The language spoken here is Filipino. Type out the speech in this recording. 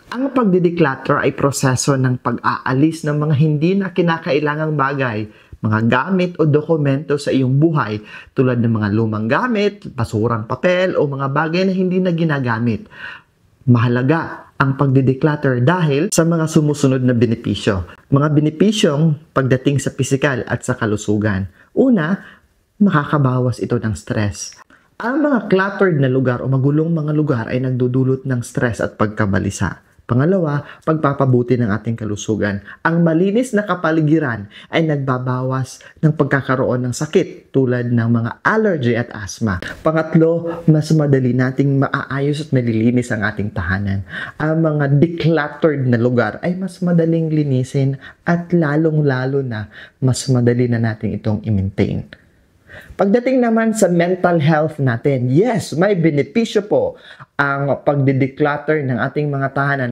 Ang pagdideclutter ay proseso ng pag-aalis ng mga hindi na kinakailangang bagay, mga gamit o dokumento sa iyong buhay tulad ng mga lumang gamit, basurang papel o mga bagay na hindi na ginagamit. Mahalaga ang pagdideclutter dahil sa mga sumusunod na benepisyo. Mga benepisyong pagdating sa pisikal at sa kalusugan. Una, makakabawas ito ng stress. Ang mga cluttered na lugar o magulong mga lugar ay nagdudulot ng stress at pagkabalisa. Pangalawa, pagpapabuti ng ating kalusugan. Ang malinis na kapaligiran ay nagbabawas ng pagkakaroon ng sakit tulad ng mga allergy at asthma. Pangatlo, mas madali nating maaayos at malilinis ang ating tahanan. Ang mga decluttered na lugar ay mas madaling linisin at lalong-lalo na mas madali na nating itong i-maintain. Pagdating naman sa mental health natin, yes, may benepisyo po ang pagdideclutter ng ating mga tahanan